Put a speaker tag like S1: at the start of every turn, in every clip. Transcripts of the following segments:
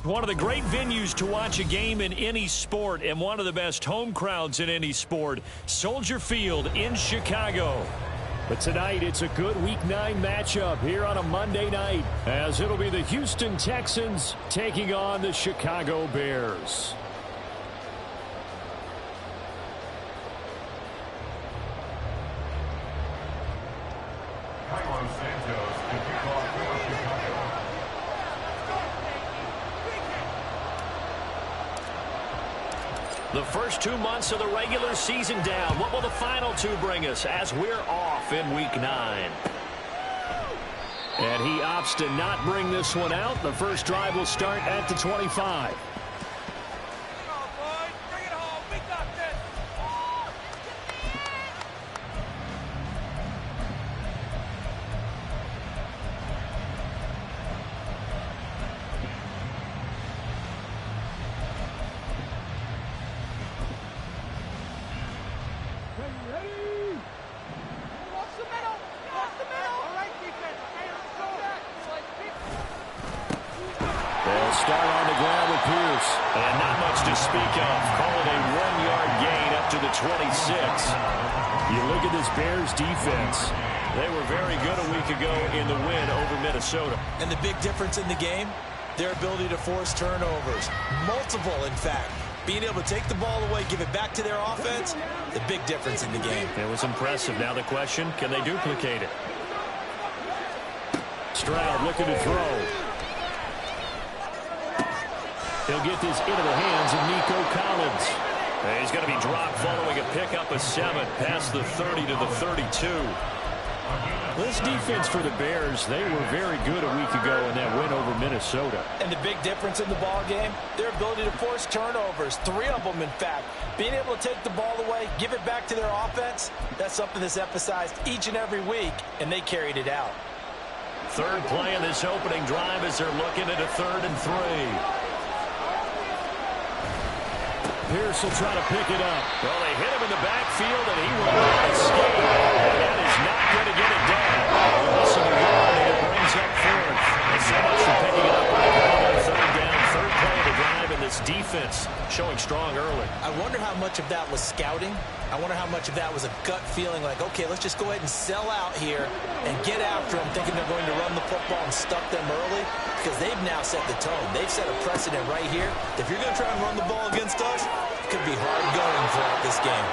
S1: One of the great venues to watch a game in any sport and one of the best home crowds in any sport, Soldier Field in Chicago. But tonight it's a good Week 9 matchup here on a Monday night, as it'll be the Houston Texans taking on the Chicago Bears. The first 2 months of the regular season down. What will the final 2 bring us as we're off in Week 9? And he opts to not bring this one out. The first drive will start at the 25. Start on the ground with Pierce. And not much to speak of. Call it a 1-yard gain up to the 26. You look at this Bears defense. They were very good a week ago in the win over Minnesota.
S2: And the big difference in the game, their ability to force turnovers. Multiple, in fact. Being able to take the ball away, give it back to their offense, the big difference in the game.
S1: It was impressive. Now the question, can they duplicate it? Stroud looking to throw. He'll get this into the hands of Nico Collins. And he's going to be dropped following a pickup of 7 past the 30 to the 32. This defense for the Bears, they were very good a week ago in that win over Minnesota.
S2: And the big difference in the ball game, their ability to force turnovers, 3 of them in fact. Being able to take the ball away, give it back to their offense, that's something that's emphasized each and every week, and they carried it out.
S1: Third play in this opening drive as they're looking at a 3rd and 3. Pierce will try to pick it up. Well, they hit him in the backfield, and he will not escape. And that is not going to get it down. Loss of a yard, and it brings up 4th. And so much for picking it up on a 3rd down, 3rd play of the drive, and this defense showing strong early.
S2: I wonder how much of that was scouting. I wonder how much of that was a gut feeling like, okay, let's just go ahead and sell out here and get after them, thinking they're going to run the football and stuff them early, because they've now set the tone. They've set a precedent right here. If you're going to try and run the ball against us, it could be hard going throughout this game.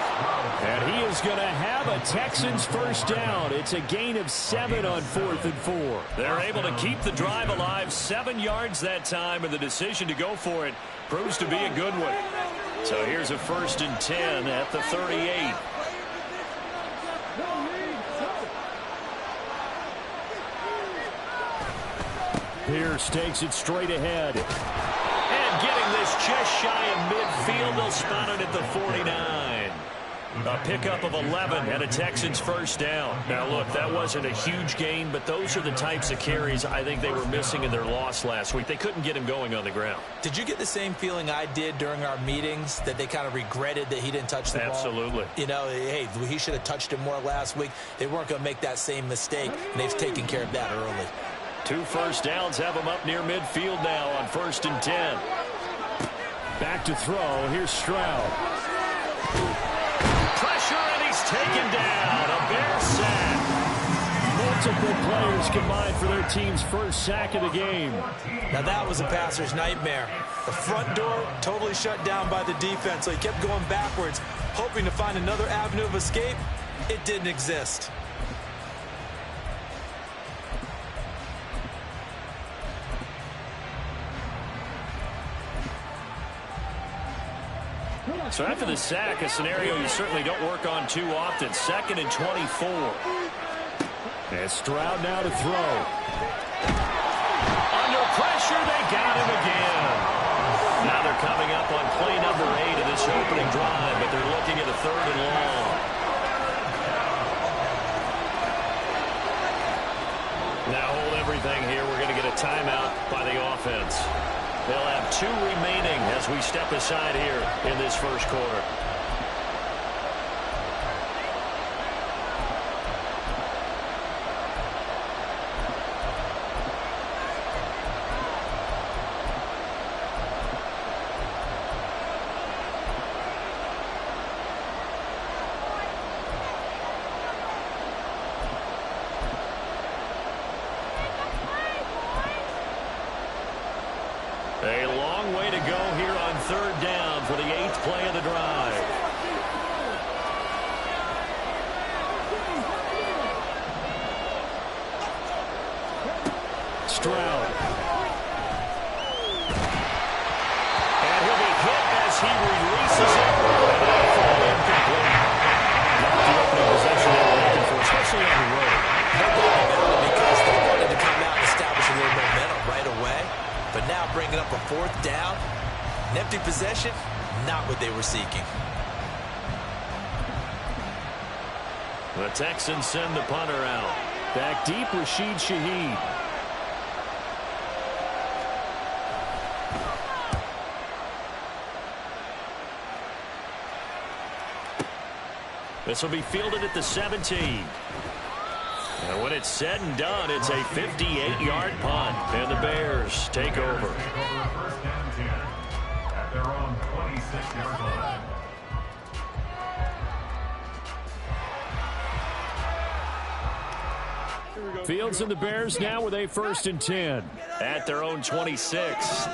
S1: And he is going to have a Texans first down. It's a gain of 7 on 4th and 4. They're able to keep the drive alive, 7 yards that time, and the decision to go for it proves to be a good one. So here's a 1st and 10 at the 38. Pierce takes it straight ahead. And getting this just shy of midfield, they'll spot it at the 49. A pickup of 11 and a Texans first down. Now, look, that wasn't a huge gain, but those are the types of carries I think they were missing in their loss last week. They couldn't get him going on the ground.
S2: Did you get the same feeling I did during our meetings, that they kind of regretted that he didn't touch the ball?
S1: Absolutely.
S2: You know, hey, he should have touched it more last week. They weren't going to make that same mistake, and they've taken care of that early.
S1: 2 first downs have him up near midfield now on 1st and 10. Back to throw. Here's Stroud. Pressure, and he's taken down. A Bear sack. Multiple players combined for their team's first sack of the game.
S2: Now that was a passer's nightmare. The front door totally shut down by the defense, so he kept going backwards, hoping to find another avenue of escape. It didn't exist.
S1: So after the sack, a scenario you certainly don't work on too often. 2nd and 24. And Stroud now to throw. Under pressure, they got him again. Now they're coming up on play number 8 of this opening drive, but they're looking at a 3rd and long. Now hold everything here. We're going to get a timeout by the offense. They'll have 2 remaining as we step aside here in this first quarter. third down for the 8th play of the drive. Stroud. And he'll be hit as he releases it. And that'll fall incomplete. Not the opening possession they were looking for, especially on the road.
S2: No doubt about it, because they wanted to come out and establish a little momentum right away. But now bringing up a 4th down, an empty possession, not what they were seeking.
S1: The Texans send the punter out.
S3: Back deep, Rashid Shaheed.
S1: This will be fielded at the 17. And when it's said and done, it's a 58-yard punt. And the Bears take over.
S4: First down 10 at their own 26-yard line.
S3: Fields and the Bears now with a 1st and 10.
S1: At their own 26.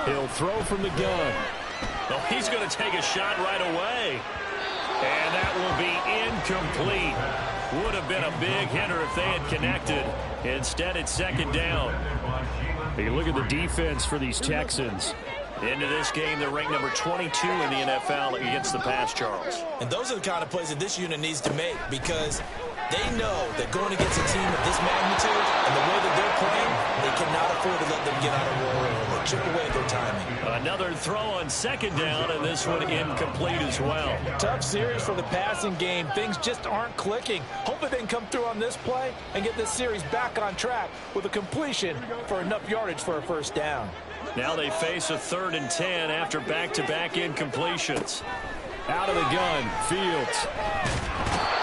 S3: He'll throw from the gun.
S1: Oh, he's going to take a shot right away. And that will be incomplete. Would have been a big hitter if they had connected. Instead, it's 2nd down.
S3: Hey, look at the defense for these Texans.
S1: Into this game, they're ranked number 22 in the NFL against the pass, Charles.
S2: And those are the kind of plays that this unit needs to make, because they know that going against a team of this magnitude and the way that they're playing, they cannot afford to let them get out of roll or chip away at their timing.
S1: Another throw on 2nd down, and this one incomplete as well.
S5: Tough series for the passing game. Things just aren't clicking. Hoping they can come through on this play and get this series back on track with a completion for enough yardage for a 1st down.
S1: Now they face a 3rd and 10 after back-to-back incompletions.
S3: Out of the gun, Fields.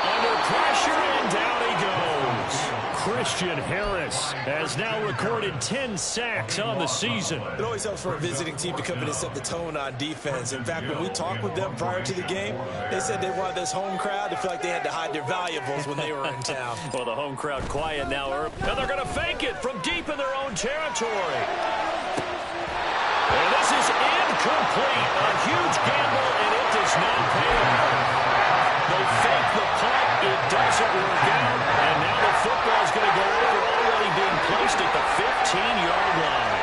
S1: Under pressure, and down he goes.
S3: Christian Harris has now recorded 10 sacks on the season.
S2: It always helps for a visiting team to come in and set the tone on defense. In fact, when we talked with them prior to the game, they said they wanted this home crowd to feel like they had to hide their valuables when they were in town.
S1: Well, the home crowd quiet now. And they're going to fake it from deep in their own territory. And this is incomplete. A huge gamble, and it does not pay off. They fake the punt. It doesn't work out. And now the football is going to go over, already being placed at the 15-yard line.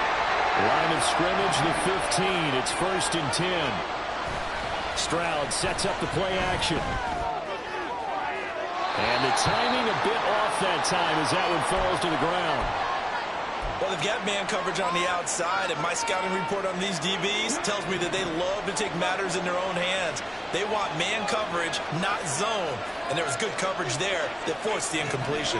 S3: Line of scrimmage, the 15. It's 1st and 10. Stroud sets up the play action. And the timing a bit off that time as that one falls to the ground.
S2: Well, they've got man coverage on the outside, and my scouting report on these DBs tells me that they love to take matters in their own hands. They want man coverage, not zone. And there was good coverage there that forced the incompletion.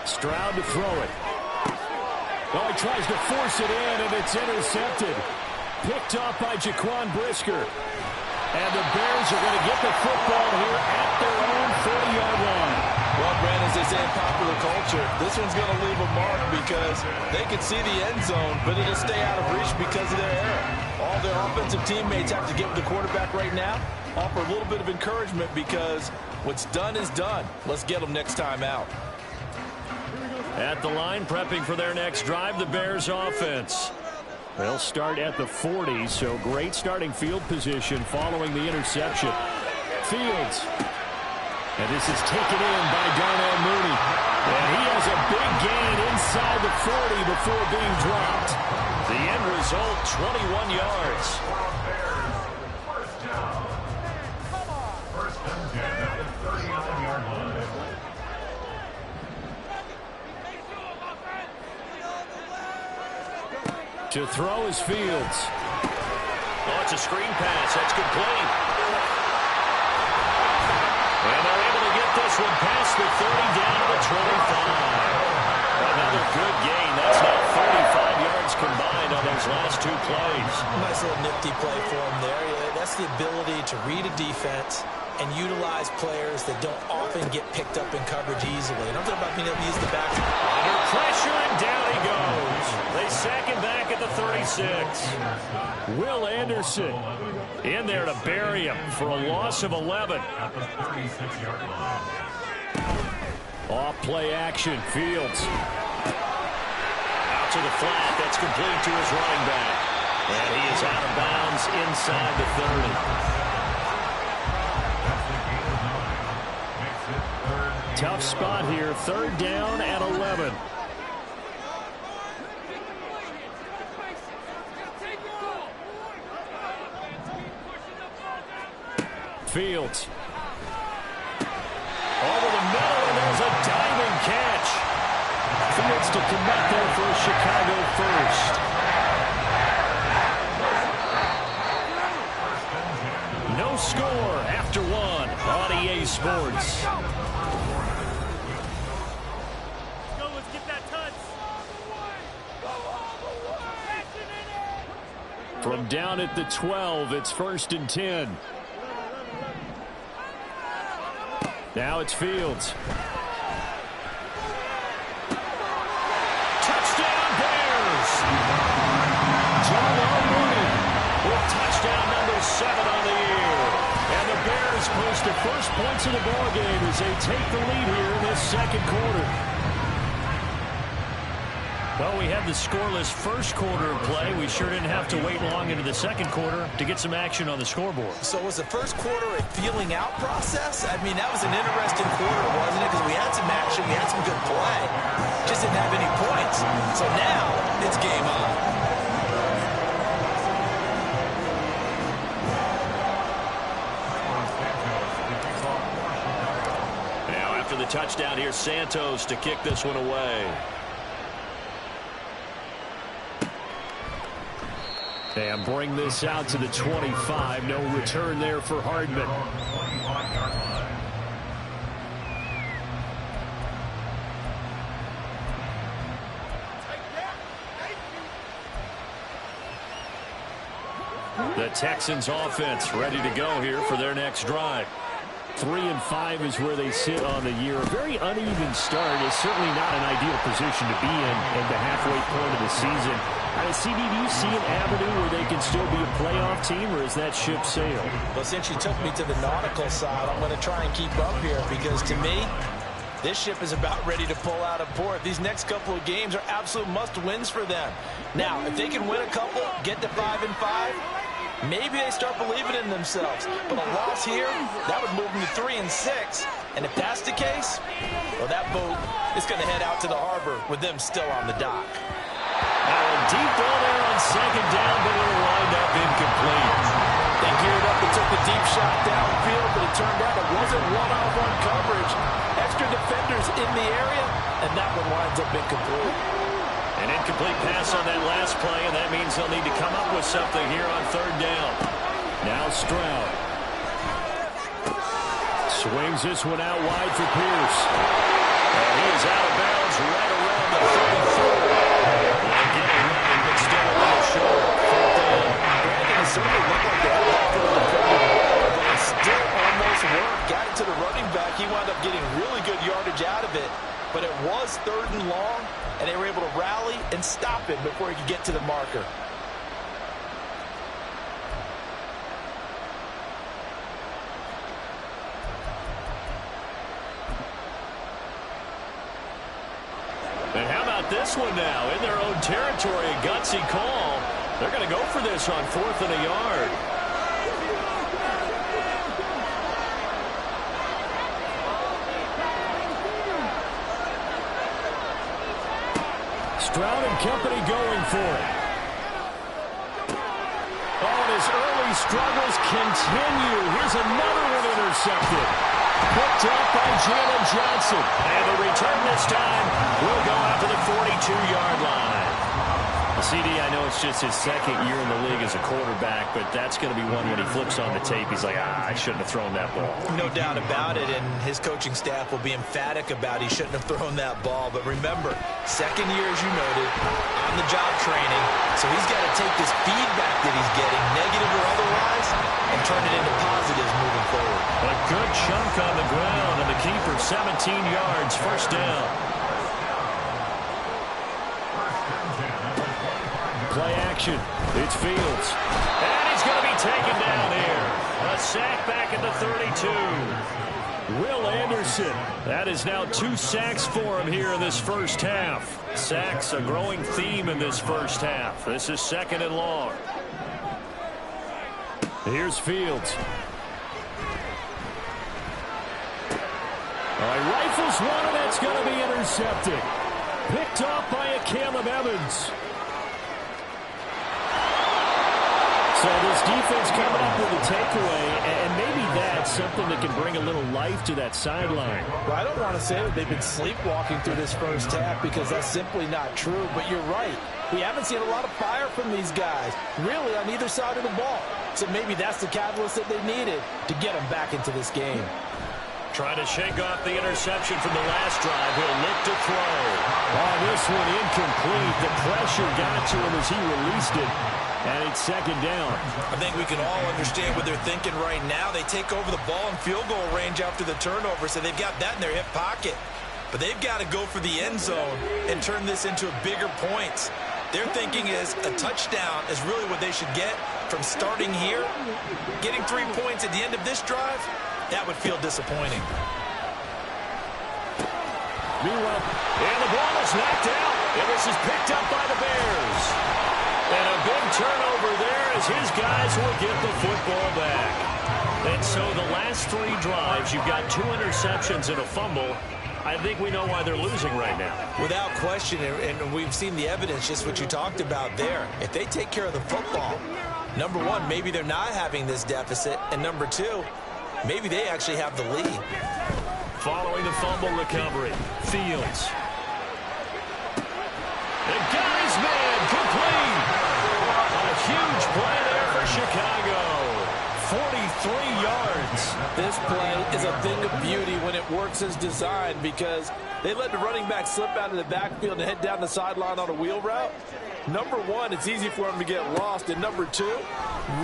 S3: Stroud to throw it. Oh, he tries to force it in, and it's intercepted. Picked off by Jaquan Brisker. And the Bears are going to get the football here at their own 40-yard line.
S5: Well, Brandon, as they say in popular culture, this one's going to leave a mark because they can see the end zone, but it'll stay out of reach because of their error. All their offensive teammates have to give the quarterback right now, offer a little bit of encouragement, because what's done is done. Let's get them next time out.
S1: At the line, prepping for their next drive, the Bears offense.
S3: They'll start at the 40, so great starting field position following the interception. Fields. And this is taken in by Darnell Mooney. And he has a big gain inside the 40 before being dropped.
S1: The end result, 21 yards.
S4: First down. First and 10 at the 39-yard line.
S3: To throw is Fields.
S1: Oh, it's a screen pass. That's complete. And they're able to get this one past the 30 down to the 25. Another good gain. That's now 35 yards combined on those last 2 plays.
S2: Nice little nifty play for him there. Yeah, that's the ability to read a defense and utilize players that don't often get picked up in coverage easily. And I'm talking about being able to use the back.
S1: Under pressure, and down he goes. They sack him back at the 36.
S3: Will Anderson in there to bury him for a loss of 11.
S4: At the 36-yard line.
S3: Off play action, Fields.
S1: Out to the flat, that's complete to his running back. And he is out of bounds inside the 30.
S3: Tough spot here, 3rd down and 11. Fields. Over the middle, and there's a diving catch. Fields to connect there for a Chicago first. No score after 1 on EA Sports.
S6: Let's get that touch.
S3: From down at the 12, it's 1st and 10. Now it's Fields.
S1: Touchdown Bears!
S3: John Mooney
S1: With touchdown number 7 on the year.
S3: and the Bears post the first points of the ball game as they take the lead here in this 2nd quarter.
S1: Well, we had the scoreless first quarter of play. We sure didn't have to wait long into the 2nd quarter to get some action on the scoreboard.
S2: So was the first quarter a feeling out process? I mean, that was an interesting quarter, wasn't it? Because we had some action, we had some good play. Just didn't have any points. So now it's game on.
S1: Now after the touchdown, here's Santos to kick this one away.
S3: And bring this out to the 25. No return there for Hardman.
S1: The Texans offense ready to go here for their next drive.
S3: 3-5 is where they sit on the year. A very uneven start is certainly not an ideal position to be in at the halfway point of the season. CD, do you see an avenue where they can still be a playoff team, or is that ship sailed?
S2: Well, since you took me to the nautical side, I'm going to try and keep up here because to me, this ship is about ready to pull out of port. These next couple of games are absolute must-wins for them. Now, if they can win a couple, get to 5-5, maybe they start believing in themselves. But a loss here, that would move them to 3-6. And if that's the case, well, that boat is going to head out to the harbor with them still on the dock.
S1: Now a deep ball there on 2nd down, but it'll wind up incomplete.
S2: They geared up and took the deep shot downfield, but it turned out it wasn't one-on-one coverage. Extra defenders in the area, and that one winds up incomplete.
S1: An incomplete pass on that last play, and that means they'll need to come up with something here on 3rd down.
S3: Now Stroud. Swings this one out wide for Pierce.
S1: And he is out of bounds right around the 34. And getting running, but still a little short. 4th down.
S2: Brandon, it certainly looked like they had that field defended well, but it still almost worked. Got it to the running back. He wound up getting really good yardage out of it. But it was 3rd and long, and they were able to rally and stop him before he could get to the marker.
S1: And how about this one now? In their own territory, a gutsy call. They're going to go for this on 4th and a yard.
S3: Stroud and company going for it. Oh, and his early struggles continue. Here's another one intercepted. Picked up by Jalen Johnson.
S1: And the return this time will go out to the 42-yard line.
S3: CD, I know it's just his second year in the league as a quarterback, but that's going to be one when he flips on the tape. He's like, I shouldn't have thrown that ball.
S2: No doubt about it, and his coaching staff will be emphatic about he shouldn't have thrown that ball. But remember, second year, as you noted, on-the-job training, so he's got to take this feedback that he's getting, negative or otherwise, and turn it into positives moving forward.
S1: A good chunk on the ground, and the keeper 17 yards, first down.
S3: Play action. It's Fields.
S1: And he's going to be taken down here. A sack back at the 32.
S3: Will Anderson. That is now 2 sacks for him here in this first half. Sacks, a growing theme in this first half. This is 2nd and long. Here's Fields. All right, rifles one, and that's going to be intercepted. Picked off by a Caleb Evans. So this defense coming up with a takeaway, and maybe that's something that can bring a little life to that sideline.
S5: Well, I don't want to say that they've been sleepwalking through this first half because that's simply not true, but you're right. We haven't seen a lot of fire from these guys, really, on either side of the ball. So maybe that's the catalyst that they needed to get them back into this game.
S1: Trying to shake off the interception from the last drive. He'll look to throw.
S3: Oh, this one incomplete. The pressure got to him as he released it. And it's 2nd down.
S2: I think we can all understand what they're thinking right now. They take over the ball in field goal range after the turnover, so they've got that in their hip pocket. But they've got to go for the end zone and turn this into bigger points. Their thinking is a touchdown is really what they should get from starting here. Getting 3 points at the end of this drive, that would feel disappointing.
S3: Meanwhile,
S1: and the ball is knocked out. And this is picked up by the Bears. And a big turnover there as his guys will get the football back. And so the last 3 drives, you've got 2 interceptions and a fumble. I think we know why they're losing right now.
S2: Without question, and we've seen the evidence, just what you talked about there. If they take care of the football, number one, maybe they're not having this deficit. And number 2, maybe they actually have the lead.
S1: Following the fumble recovery, Fields. And got his man complete. A huge play there for Chicago. 43 yards.
S5: This play is a thing of beauty when it works as designed because they let the running back slip out of the backfield and head down the sideline on a wheel route. Number one, it's easy for him to get lost. And number 2,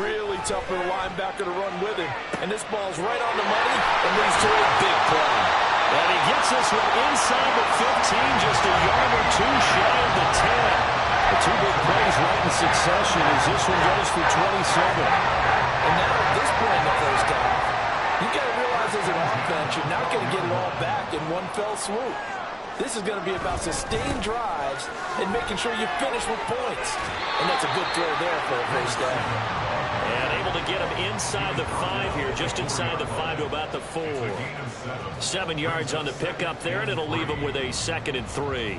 S5: really tough for the linebacker to run with him. And this ball's right on the money and leads to a big play.
S1: And he gets this one inside the 15, just a yard or 2 shy of the 10.
S3: The 2 big plays right in succession as this one goes for 27.
S5: And now at this point in the first half, you've got to realize as an offense, you're not going to get it all back in one fell swoop. This is going to be about sustained drives and making sure you finish with points. And that's a good throw there for a first down.
S1: And able to get him inside the 5 here, just inside the 5 to about the 4. 7 yards on the pickup there, and it'll leave him with a 2nd and 3.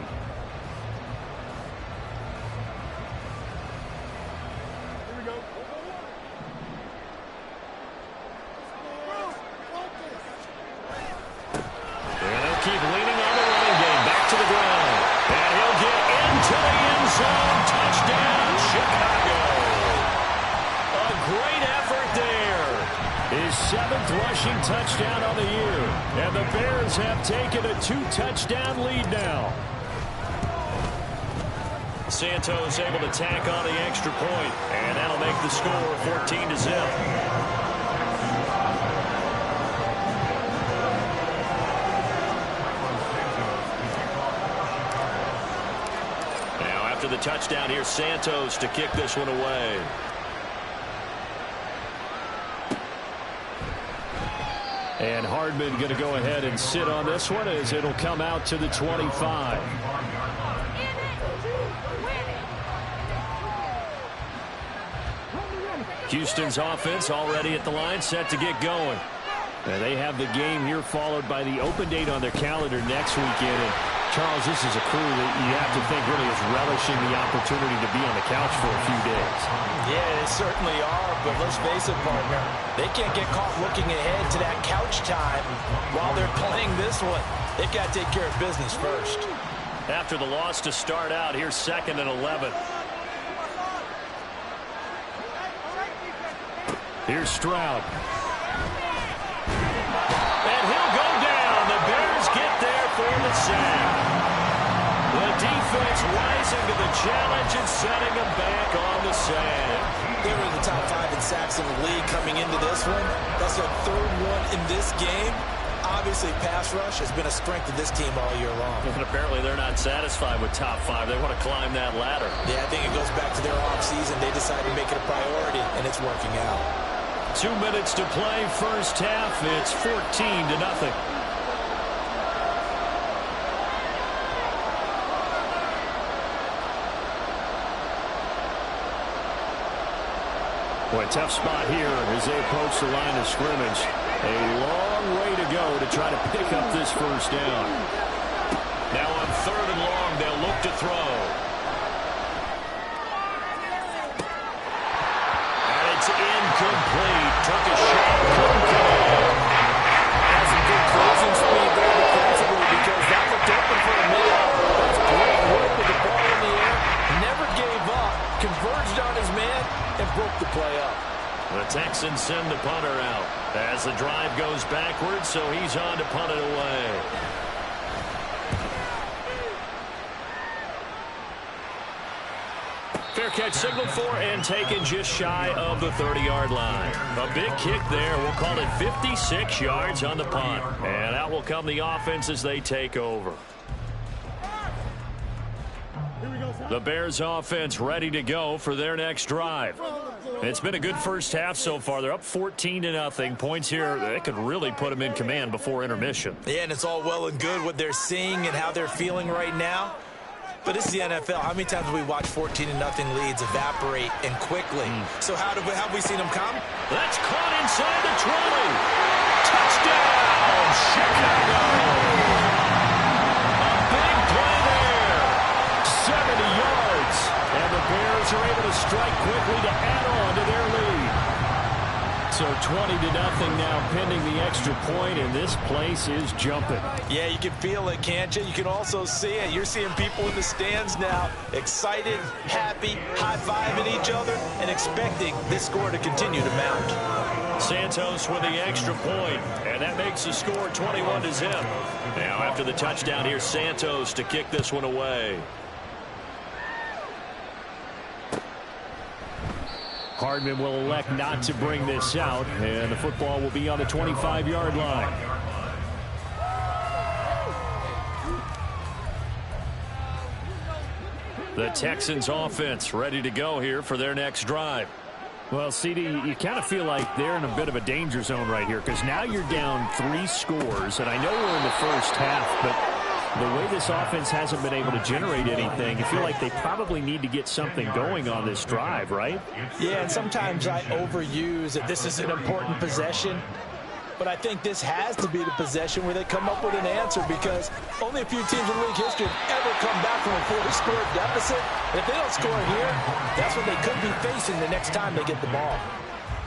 S1: Keep leaning on the running game. Back to the ground. And he'll get into the end zone. Touchdown, Chicago. A great effort there.
S3: His 7th rushing touchdown on the year. And the Bears have taken a 2-touchdown lead now.
S1: Santos able to tack on the extra point. And that'll make the score 14-0. The touchdown here, Santos to kick this one away.
S3: And Hardman going to go ahead and sit on this one as it'll come out to the 25. Houston's offense already at the line, set to get going. And they have the game here followed by the open date on their calendar next weekend. And Charles, this is a crew that you have to think really is relishing the opportunity to be on the couch for a few days.
S2: Yeah, they certainly are, but let's face it, partner. They can't get caught looking ahead to that couch time while they're playing this one. They've got to take care of business first.
S1: After the loss to start out, here's 2nd and 11.
S3: Here's Stroud.
S1: And he'll go down. The Bears get there for the sack. The defense rising to the challenge and setting them back on the sack.
S2: They were in the top 5 in sacks in the league coming into this one. That's their 3rd one in this game. Obviously, pass rush has been a strength of this team all year long.
S1: And apparently they're not satisfied with top 5. They want to climb that ladder.
S2: Yeah, I think it goes back to their offseason. They decided to make it a priority, and it's working out.
S1: 2 minutes to play, first half. It's 14-0.
S3: Boy, tough spot here as they approach the line of scrimmage. A long way to go to try to pick up this first down.
S1: Now on 3rd and long, they'll look to throw. And it's incomplete. Took a shot, couldn't connect.
S2: Has some good closing speed there defensively because that looked open for a minute. That's great work with the ball in the air. Never gave up. Converged on his man and broke the play up.
S1: The Texans send the punter out as the drive goes backwards, so he's on to punt it away. Fair catch signaled for and taken just shy of the 30-yard line. A big kick there. We'll call it 56 yards on the punt. And out will come the offense as they take over. The Bears offense ready to go for their next drive. It's been a good first half so far. They're up 14-0. Points here, they could really put them in command before intermission.
S2: Yeah, and it's all well and good what they're seeing and how they're feeling right now. But it's the NFL. How many times have we watched 14-0 leads evaporate and quickly? So how have we seen them come?
S1: That's caught inside the 20. Touchdown, Chicago! A big play there. 70 yards. And the Bears are able to strike quickly to add on to their lead. So 20-0 now pending the extra point, and this place is jumping.
S2: Yeah, you can feel it, can't you? You can also see it. You're seeing people in the stands now excited, happy, high-fiving each other, and expecting this score to continue to mount.
S1: Santos with the extra point, and that makes the score 21-0. Now after the touchdown, here's Santos to kick this one away.
S3: Hardman will elect not to bring this out, and the football will be on the 25-yard line.
S1: The Texans offense ready to go here for their next drive.
S3: Well, CD, you kind of feel like they're in a bit of a danger zone right here because now you're down 3 scores, and I know we're in the first half, but the way this offense hasn't been able to generate anything, you feel like they probably need to get something going on this drive, right?
S2: Yeah, and sometimes I overuse that this is an important possession. But I think this has to be the possession where they come up with an answer because only a few teams in league history have ever come back from a 4-score deficit. And if they don't score here, that's what they could be facing the next time they get the ball.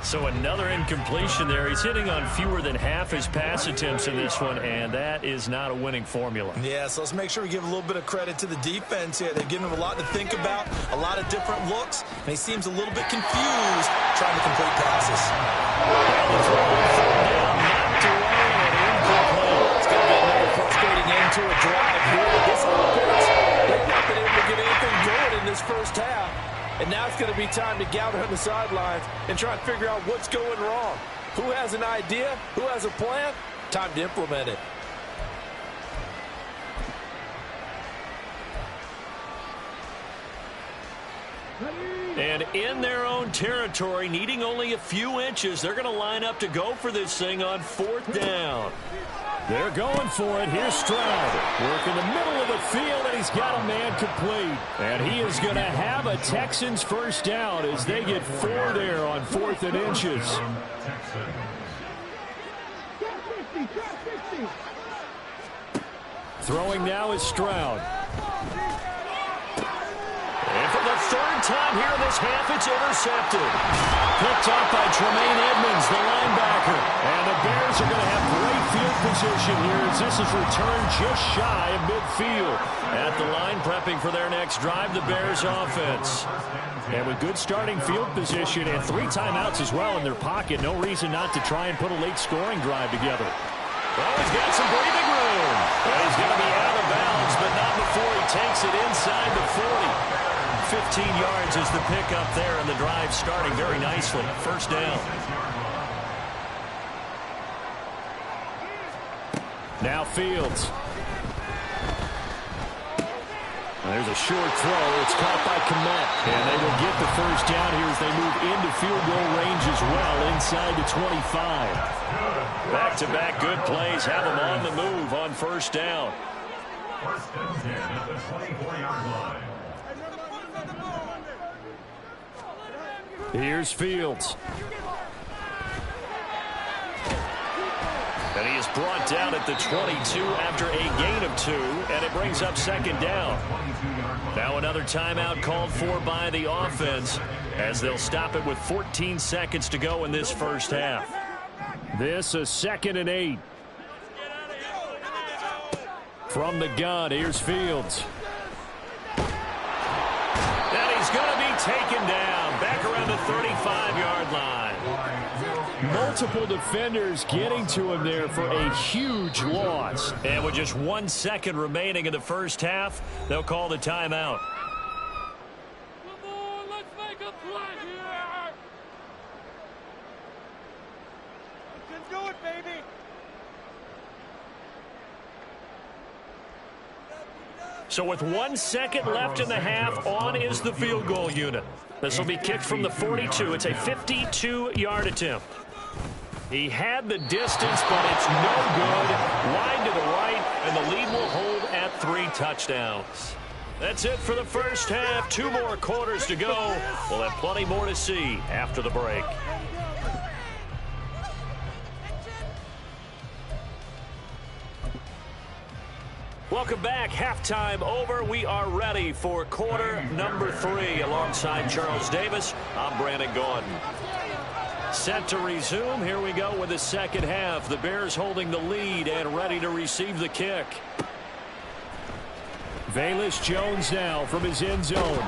S1: So another incompletion there. He's hitting on fewer than half his pass attempts in this one, and that is not a winning formula.
S2: Yeah, so let's make sure we give a little bit of credit to the defense here. They've given him a lot to think about, a lot of different looks, and he seems a little bit confused trying to complete passes.
S1: And the throw down, knocked away and incomplete.
S2: It's going to be another frustrating end to a drive here. This offense, they've not been able to get anything going in this first half. And now it's going to be time to gather on the sidelines and try and figure out what's going wrong. Who has an idea? Who has a plan? Time to implement it.
S1: And in their own territory, needing only a few inches, they're going to line up to go for this thing on 4th down.
S3: They're going for it. Here's Stroud. Work in the middle of the field, and he's got a man complete. And he is going to have a Texans first down as they get 4 there on 4th and inches. Throwing now is Stroud.
S1: If for the third time here in this half, it's intercepted. Picked up by Tremaine Edmonds, the linebacker. And the Bears are going to have great field position here as this is returned just shy of midfield. At the line, prepping for their next drive, the Bears offense. And with good starting field position and 3 timeouts as well in their pocket, no reason not to try and put a late scoring drive together. Well, he's got some breathing room. And he's going to be out of bounds, but not before he takes it inside the 40. 15 yards is the pickup there, and the drive starting very nicely. First down.
S3: Now Fields. There's a short throw. It's caught by Kmet. And they will get the first down here as they move into field goal range as well inside the 25.
S1: Back-to-back good plays have them on the move on first down.
S4: First and 10 at the 24-yard line.
S3: Here's Fields.
S1: And he is brought down at the 22 after a gain of 2, and it brings up second down. Now another timeout called for by the offense as they'll stop it with 14 seconds to go in this first half.
S3: This is 2nd and 8. From the gun, here's Fields.
S1: And he's going to be taken down back around the 35-yard line.
S3: Multiple defenders getting to him there for a huge loss.
S1: And with just 1 second remaining in the first half, they'll call the timeout.
S6: Come on, let's make a play here. You can do it, baby.
S1: So with 1 second left in the half, on is the field goal unit. This will be kicked from the 42. It's a 52-yard attempt. He had the distance, but it's no good. Wide to the right, and the lead will hold at 3 touchdowns. That's it for the first half. 2 more quarters to go. We'll have plenty more to see after the break. Welcome back. Halftime over. We are ready for quarter number 3. Alongside Charles Davis, I'm Brandon Gordon. Set to resume. Here we go with the second half. The Bears holding the lead and ready to receive the kick.
S3: Velus Jones now from his end zone.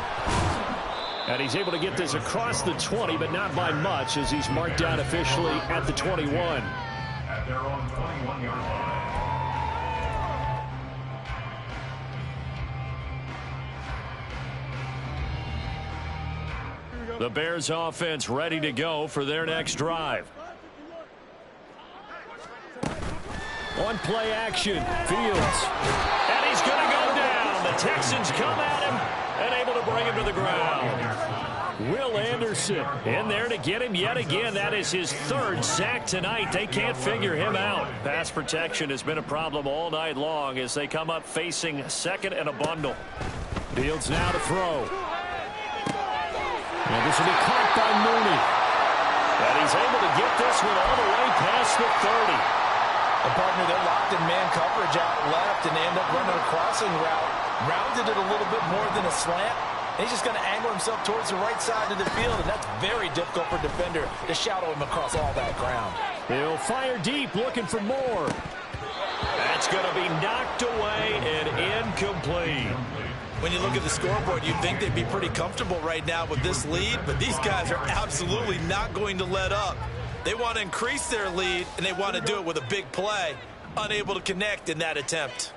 S3: And he's able to get this across the 20, but not by much as he's marked down officially at the 21.
S4: At their own 21-yard line.
S1: The Bears offense ready to go for their next drive.
S3: On play action, Fields.
S1: And he's going to go down. The Texans come at him and able to bring him to the ground.
S3: Will Anderson
S1: in there to get him yet again. That is his 3rd sack tonight. They can't figure him out. Pass protection has been a problem all night long as they come up facing 2nd and a bundle.
S3: Fields now to throw. And this will be caught by Mooney.
S1: And he's able to get this one all the way past the 30.
S2: The partner, they're locked in man coverage out left, and they end up running a crossing route. Rounded it a little bit more than a slant. And he's just going to angle himself towards the right side of the field, and that's very difficult for a defender to shadow him across all that ground.
S3: He'll fire deep, looking for more.
S1: That's going to be knocked away and incomplete.
S2: When you look at the scoreboard, you'd think they'd be pretty comfortable right now with this lead, but these guys are absolutely not going to let up. They want to increase their lead, and they want to do it with a big play. Unable to connect in that attempt.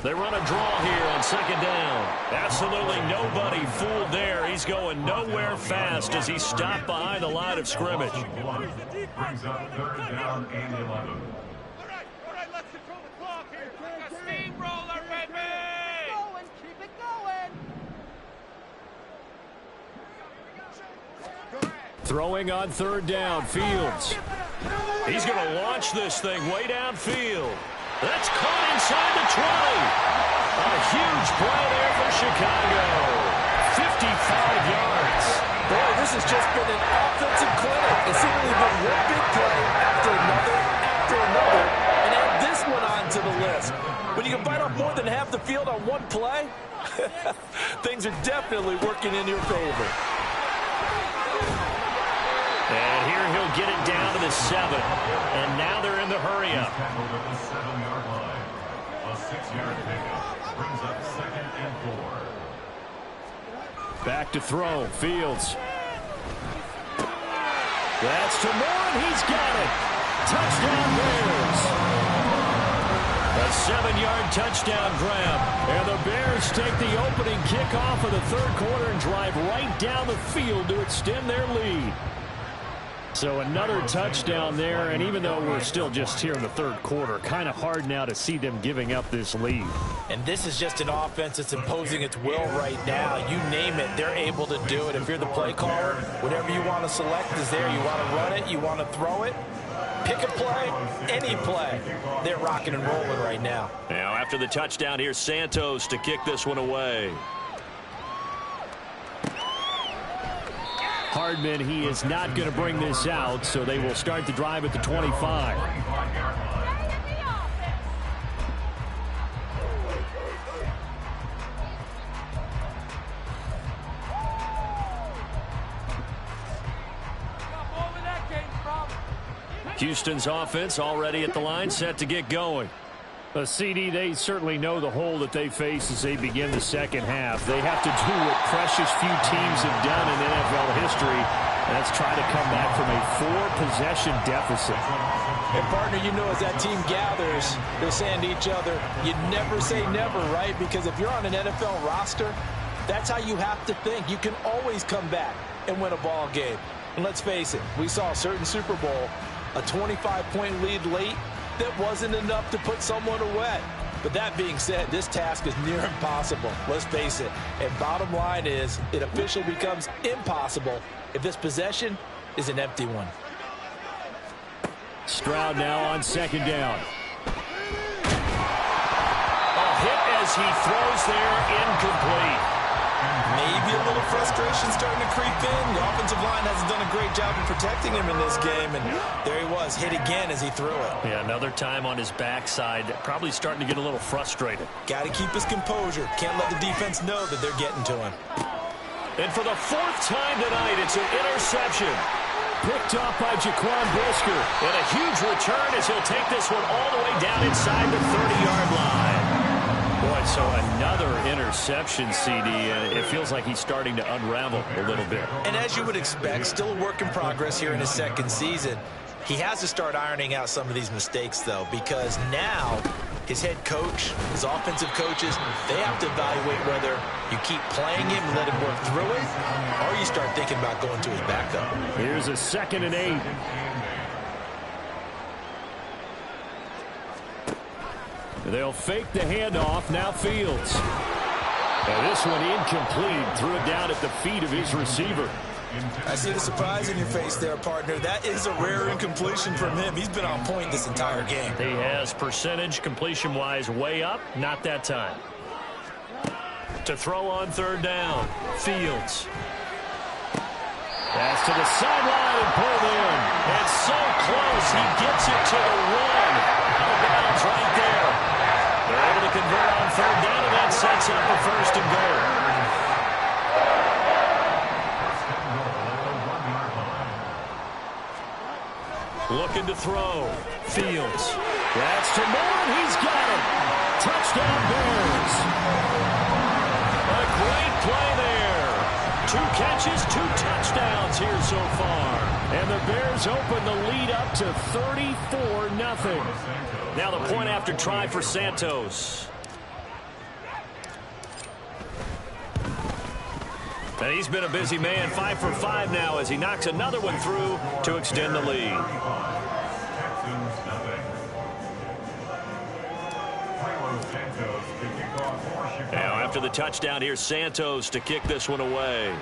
S1: They run a draw here on 2nd down. Absolutely nobody fooled there. He's going nowhere fast as he's stopped behind the line of scrimmage.
S4: Brings up 3rd down and 11.
S6: All right, let's control the clock here. Like a steamroller, baby! Going, keep it going.
S3: Throwing on 3rd down, Fields.
S1: He's going to launch this thing way downfield. That's caught inside the 20. A huge play there for Chicago. 55 yards.
S2: Boy, this has just been an offensive clinic. It's simply been one big play after another, and add this one onto the list.
S5: When you can bite off more than half the field on one play, things are definitely working in your favor.
S1: And here he'll get it down to the 7. And now they're in the hurry-up.
S4: Tackled at the 7-yard line. A 6-yard pickup brings up 2nd and 4.
S3: Back to throw. Fields. That's to Moore, and he's got it. Touchdown Bears.
S1: A 7-yard touchdown grab.
S3: And the Bears take the opening kickoff of the third quarter and drive right down the field to extend their lead. So another touchdown there, and even though we're still just here in the third quarter, kind of hard now to see them giving up this lead.
S2: And this is just an offense that's imposing its will right now. You name it, they're able to do it. If you're the play caller, whatever you want to select is there. You want to run it, you want to throw it, pick a play, any play. They're rocking and rolling right now.
S1: Now after the touchdown, here's Santos to kick this one away.
S3: Hardman, he is not going to bring this out, so they will start the drive at the 25.
S1: Houston's offense already at the line, set to get going.
S3: A CD, they certainly know the hole that they face as they begin the second half. They have to do what precious few teams have done in NFL history, and that's try to come back from a 4-possession deficit.
S2: And, partner, you know as that team gathers, they're saying to each other, you never say never, right? Because if you're on an NFL roster, that's how you have to think. You can always come back and win a ball game. And let's face it, we saw a certain Super Bowl, a 25-point lead late, that wasn't enough to put someone away. But that being said, this task is near impossible. Let's face it. And bottom line is, it officially becomes impossible if this possession is an empty one.
S3: Stroud now on second down.
S1: A hit as he throws there, incomplete.
S2: Maybe a little frustration starting to creep in. The offensive line hasn't done a great job of protecting him in this game, and there he was, hit again as he threw it.
S1: Yeah, another time on his backside, probably starting to get a little frustrated.
S2: Got to keep his composure. Can't let the defense know that they're getting to him.
S1: And for the 4th time tonight, it's an interception.
S3: Picked off by Jaquan Brisker.
S1: And a huge return as he'll take this one all the way down inside the 30-yard line.
S3: Boy, so another interception, CD, and it feels like he's starting to unravel a little bit.
S2: And as you would expect, still a work in progress here in his second season. He has to start ironing out some of these mistakes, though, because now his head coach, his offensive coaches, they have to evaluate whether you keep playing him and let him work through it, or you start thinking about going to his backup.
S3: Here's a 2nd and 8. They'll fake the handoff. Now Fields. And this one incomplete. Threw it down at the feet of his receiver.
S2: I see the surprise in your face there, partner. That is a rare incompletion from him. He's been on point this entire game.
S1: He has percentage completion-wise way up. Not that time. To throw on 3rd down. Fields. Pass to the sideline and pulled in. And so close. He gets it to the 1. Out of bounds right there. They're able to convert on 3rd down, and that sets up the 1st and goal. Looking to throw. Fields.
S3: That's to Moore, and he's got it. Touchdown Bears.
S1: A great play there. 2 catches, 2 touchdowns here so far.
S3: And the Bears open the lead up to 34-0.
S1: Now the point after try for Santos. And he's been a busy man, 5 for 5 now as he knocks another one through to extend the lead. Now after the touchdown, here's Santos to kick this one away.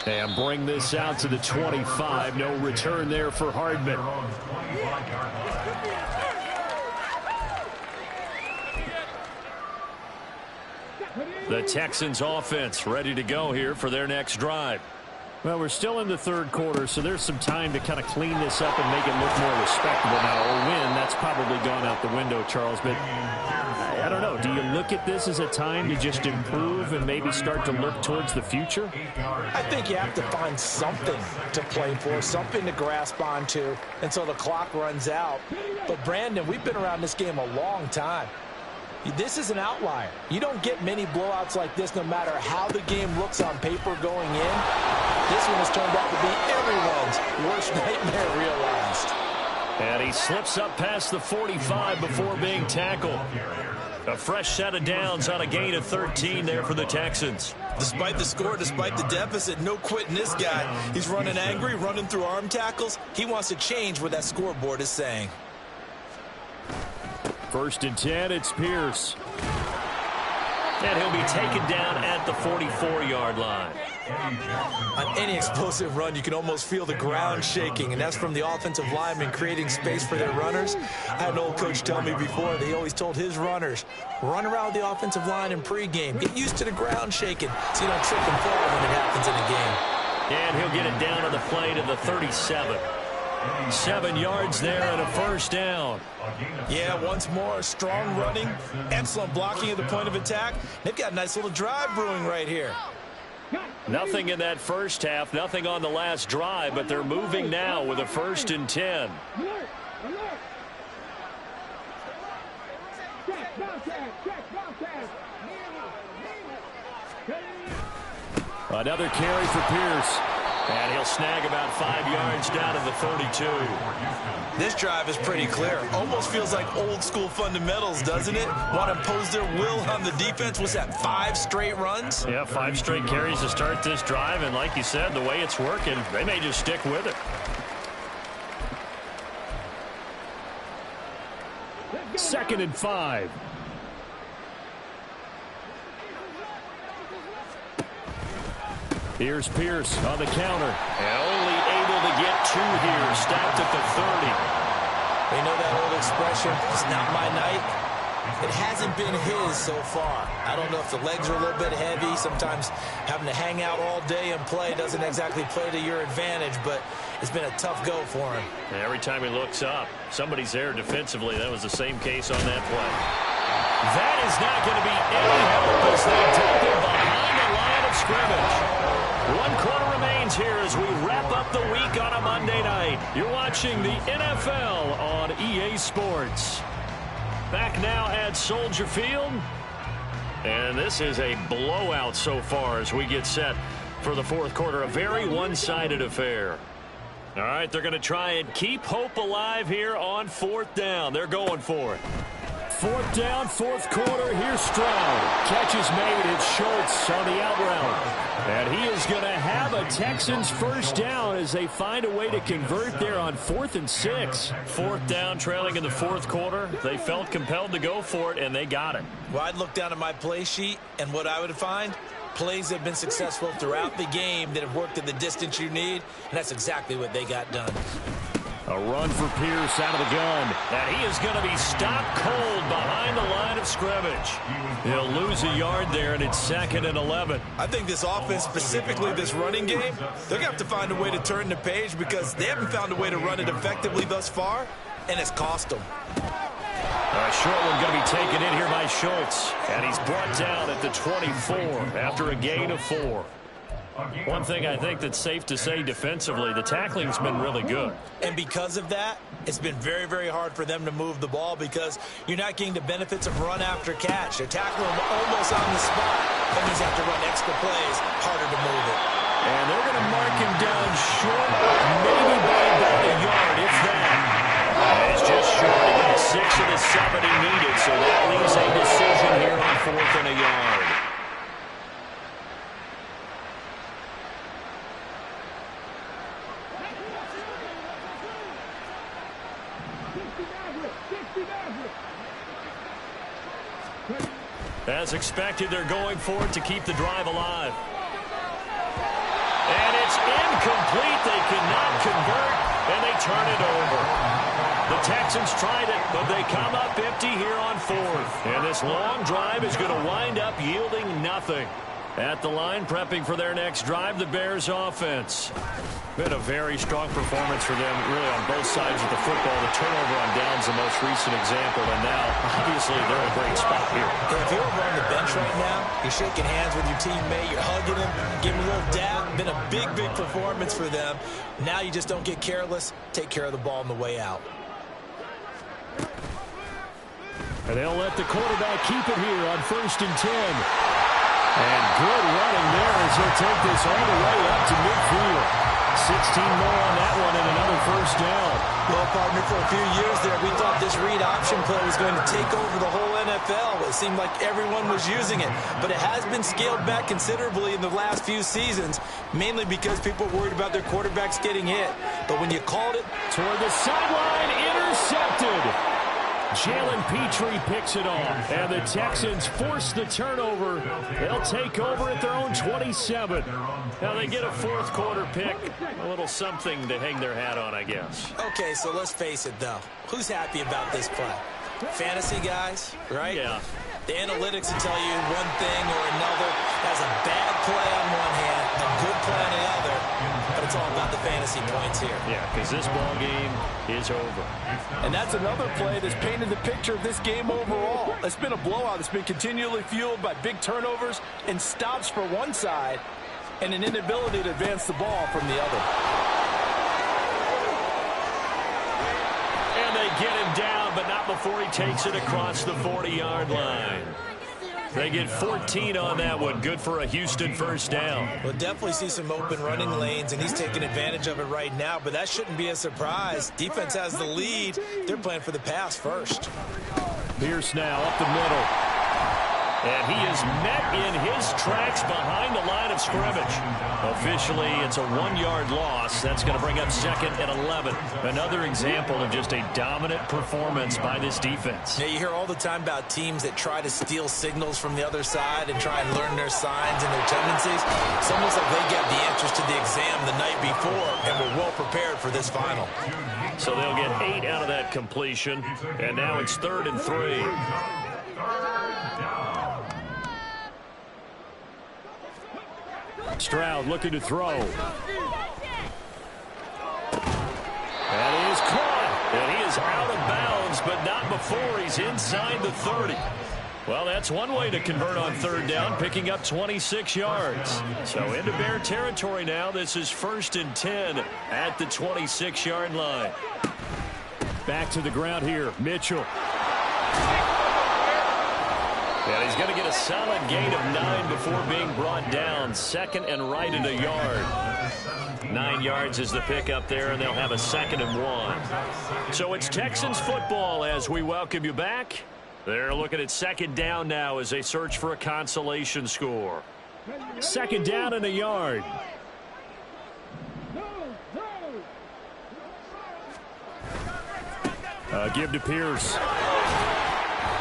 S3: And bring this out to the 25. No return there for Hardman. The Texans offense ready to go here for their next drive. Well, we're still in the third quarter, so there's some time to kind of clean this up and make it look more respectable. Now, a win, that's probably gone out the window, Charles. But I don't know. Do you look at this as a time to just improve and maybe start to look towards the future?
S2: I think you have to find something to play for, something to grasp onto until the clock runs out. But, Brandon, we've been around this game a long time. This is an outlier. You don't get many blowouts like this no matter how the game looks on paper going in. This one has turned out to be everyone's worst nightmare realized.
S1: And he slips up past the 45 before being tackled. A fresh set of downs on a gain of 13 there for the Texans.
S5: Despite the score, despite the deficit, no quitting this guy. He's running angry, running through arm tackles. He wants to change what that scoreboard is saying.
S3: 1st and 10, it's Pierce.
S1: And he'll be taken down at the 44-yard line.
S2: On any explosive run, you can almost feel the ground shaking, and that's from the offensive linemen creating space for their runners. I had an old coach tell me before, they always told his runners, run around the offensive line in pregame. Get used to the ground shaking so you don't trip and fall when it happens in the game.
S1: And he'll get it down on the play to the 37. 7 yards there and a 1st down.
S5: Yeah, once more, strong running, excellent blocking at the point of attack. They've got a nice little drive brewing right here.
S1: Nothing in that first half, nothing on the last drive, but they're moving now with a 1st and 10.
S3: Another carry for Pierce.
S1: And he'll snag about 5 yards down to the 32.
S5: This drive is pretty clear. Almost feels like old school fundamentals, doesn't it? Want to impose their will on the defense. Was that 5 straight runs?
S1: Yeah, 5 straight carries to start this drive. And like you said, the way it's working, they may just stick with it.
S3: Second and 5. Here's Pierce on the counter.
S1: And only able to get 2 here. Stopped at the 30.
S2: You know that old expression, it's not my night? It hasn't been his so far. I don't know if the legs are a little bit heavy. Sometimes having to hang out all day and play doesn't exactly play to your advantage, but it's been a tough go for him.
S1: And every time he looks up, somebody's there defensively. That was the same case on that play. That is not going to be any help as they dump him behind the line of scrimmage. 1 quarter remains here as we wrap up the week on a Monday night. You're watching the NFL on EA Sports. Back now at Soldier Field. And this is a blowout so far as we get set for the 4th quarter. A very one-sided affair. All right, they're going to try and keep hope alive here on 4th down. They're going for it.
S3: 4th down, 4th quarter. Here's Stroud. Catch is made. It's Schultz on the out route. And he is going to have a Texans 1st down as they find a way to convert there on 4th and 6.
S1: 4th down, trailing in the 4th quarter. They felt compelled to go for it, and they got it.
S5: Well, I'd look down at my play sheet, and what I would find, plays have been successful throughout the game that have worked at the distance you need, and that's exactly what they got done.
S3: A run for Pierce out of the gun.
S1: And he is going to be stopped cold behind the line of scrimmage. He'll lose a yard there, and it's 2nd and 11.
S5: I think this offense, specifically this running game, they're going to have to find a way to turn the page because they haven't found a way to run it effectively thus far, and it's cost them.
S1: A short one going to be taken in here by Schultz. And he's brought down at the 24 after a gain of 4. One thing I think that's safe to say defensively, the tackling's been really good.
S5: And because of that, it's been very, very hard for them to move the ball because you're not getting the benefits of run after catch. They're tackling them almost on the spot. That means they have to run extra plays, harder to move it.
S1: And they're going to mark him down short, maybe by about a yard, if that. And it's just short. He got 6 of the 7 he needed, so that leaves a decision here on 4th and a yard. As expected, they're going for it to keep the drive alive. And it's incomplete. They cannot convert, and they turn it over. The Texans tried it, but they come up empty here on 4th. And this long drive is going to wind up yielding nothing.
S3: At the line, prepping for their next drive, the Bears offense. Been a very strong performance for them, really, on both sides of the football. The turnover on downs, the most recent example, and now, obviously, they're in a great spot here.
S2: If you're over on the bench right now, you're shaking hands with your teammate, you're hugging him, giving him a little dab. Been a big, big performance for them. Now you just don't get careless. Take care of the ball on the way out.
S3: And they'll let the quarterback keep it here on 1st and 10. And good running there as he'll take this all the way up to midfield. 16 more on that one and another first down.
S2: Well, partner, for a few years there, we thought this read option play was going to take over the whole NFL. It seemed like everyone was using it. But it has been scaled back considerably in the last few seasons, mainly because people were worried about their quarterbacks getting hit. But when you called it
S3: toward the sideline, intercepted. Jalen Petrie picks it off, and the Texans force the turnover. They'll take over at their own 27. Now they get a fourth quarter pick, a little something to hang their hat on, I guess.
S2: Okay, so let's face it, though. Who's happy about this play? Fantasy guys, right?
S3: Yeah.
S2: The analytics will tell you one thing or another. Has a bad play on one hand, a good play on the other, but it's all about the fantasy points here.
S3: Yeah, because this ball game is over.
S5: And that's another play that's painted the picture of this game overall. It's been a blowout. It's been continually fueled by big turnovers and stops for one side and an inability to advance the ball from the other.
S3: And they get him down, but not before he takes it across the 40-yard line. They get 14 on that one. Good for a Houston first down.
S2: We'll definitely see some open running lanes, and he's taking advantage of it right now, but that shouldn't be a surprise. Defense has the lead. They're playing for the pass first.
S3: Pierce now up the middle. And he is met in his tracks behind the line of scrimmage. Officially, it's a 1-yard loss. That's going to bring up 2nd and 11. Another example of just a dominant performance by this defense.
S2: Yeah, you hear all the time about teams that try to steal signals from the other side and try and learn their signs and their tendencies. It's almost like they got the answers to the exam the night before and were well prepared for this final.
S3: So they'll get 8 out of that completion. And now it's 3rd and 3. Stroud looking to throw. That is caught. And he is out of bounds, but not before he's inside the 30. Well, that's one way to convert on 3rd down, picking up 26 yards. So into Bear territory now. This is 1st and 10 at the 26-yard line. Back to the ground here. Mitchell. And he's going to get a solid gain of 9 before being brought down. 2nd and right at a yard. 9 yards is the pickup there, and they'll have a 2nd and 1. So it's Texans football as we welcome you back. They're looking at 2nd down now as they search for a consolation score. 2nd down and a yard. Give to Pierce.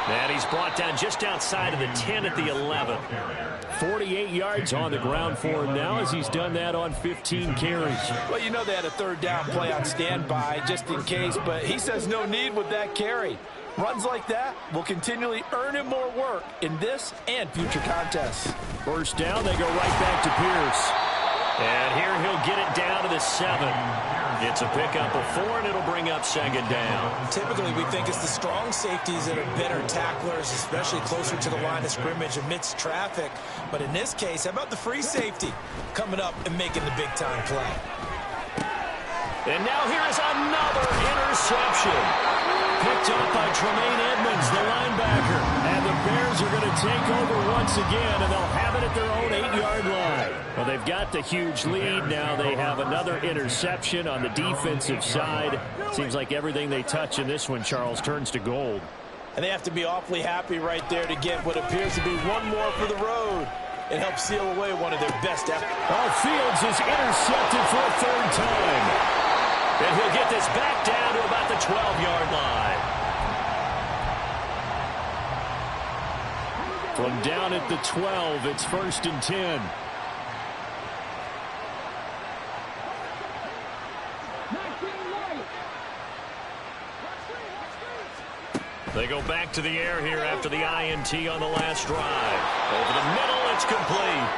S3: And he's brought down just outside of the 10 at the 11. 48 yards on the ground for him now as he's done that on 15 carries.
S5: Well, you know they had a 3rd down play on standby just in case, but he says no need with that carry. Runs like that will continually earn him more work in this and future contests.
S3: First down, they go right back to Pierce. And here he'll get it down to the 7. It's a pickup of 4, and it'll bring up 2nd down.
S2: Typically, we think it's the strong safeties that are better tacklers, especially closer to the line of scrimmage amidst traffic. But in this case, how about the free safety coming up and making the big-time play?
S3: And now here is another interception. Picked up by Tremaine Edmonds, the linebacker. And the Bears are going to take over once again, and they'll have it at their own 8-yard line. Well, they've got the huge lead. Now they have another interception on the defensive side. Seems like everything they touch in this one, Charles, turns to gold.
S5: And they have to be awfully happy right there to get what appears to be one more for the road. It helps seal away one of their best efforts.
S3: Oh, Fields is intercepted for a 3rd time. And he'll get this back down to about the 12-yard line. From down at the 12, it's 1st and 10. They go back to the air here after the INT on the last drive. Over the middle, it's complete.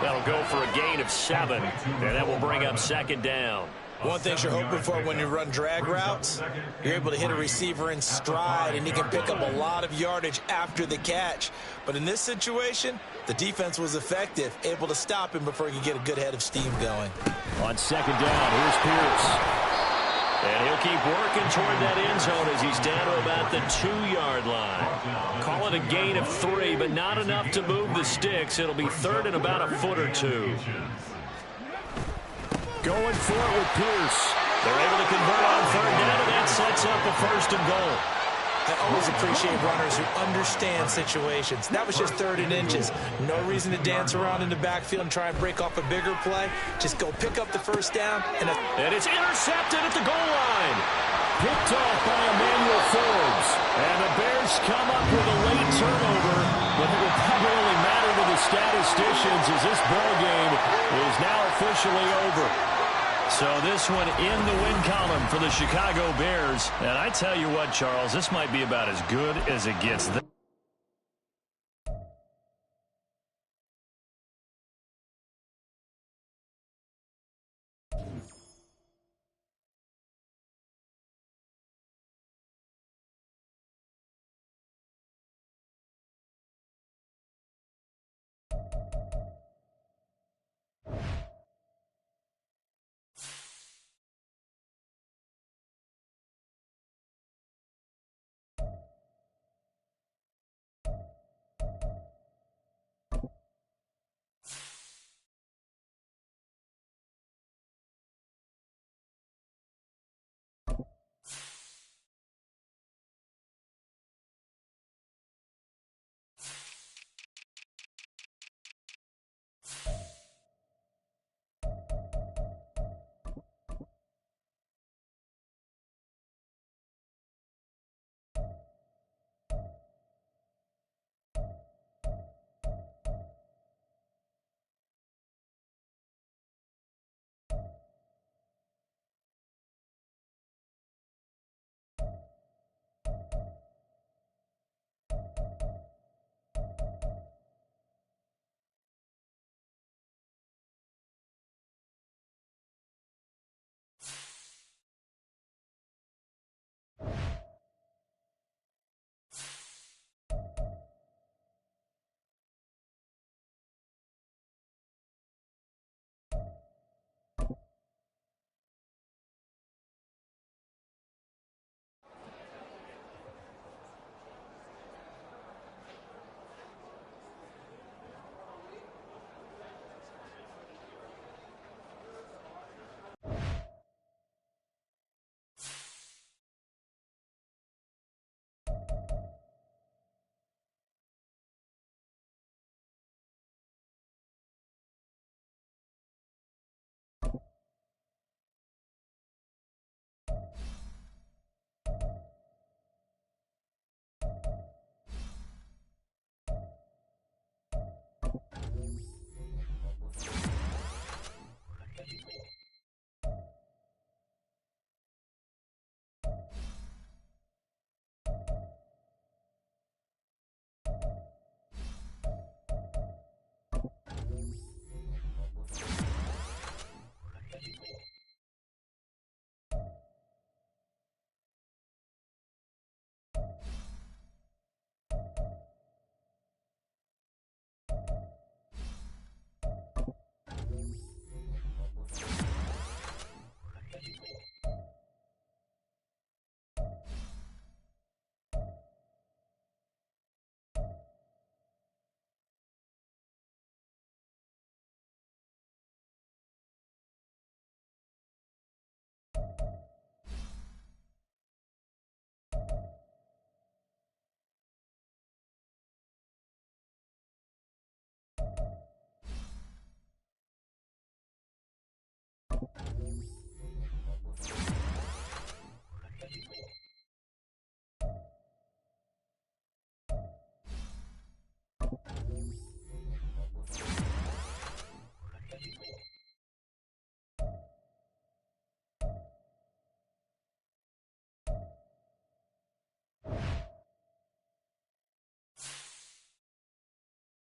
S1: That'll go for a gain of 7, and that will bring up second down.
S2: One thing you're hoping for when you run drag routes, you're able to hit a receiver in stride, and he can pick up a lot of yardage after the catch. But in this situation, the defense was effective, able to stop him before he could get a good head of steam going.
S3: On second down, here's Pierce.
S1: And he'll keep working toward that end zone as he's down to about the 2-yard line. Call it a gain of 3, but not enough to move the sticks. It'll be third and about a foot or 2.
S3: Going for it with Pierce.
S1: They're able to convert on third down, and that sets up a 1st and goal.
S2: I always appreciate runners who understand situations. That was just 3rd and inches. No reason to dance around in the backfield and try and break off a bigger play. Just go pick up the 1st down. And
S1: it's intercepted at the goal line.
S3: Picked off by Emmanuel Forbes. And the Bears come up with a late turnover, but it will probably only matter to the statisticians as this ball game is now officially over.
S1: So this one in the win column for the Chicago Bears. And I tell you what, Charles, this might be about as good as it gets.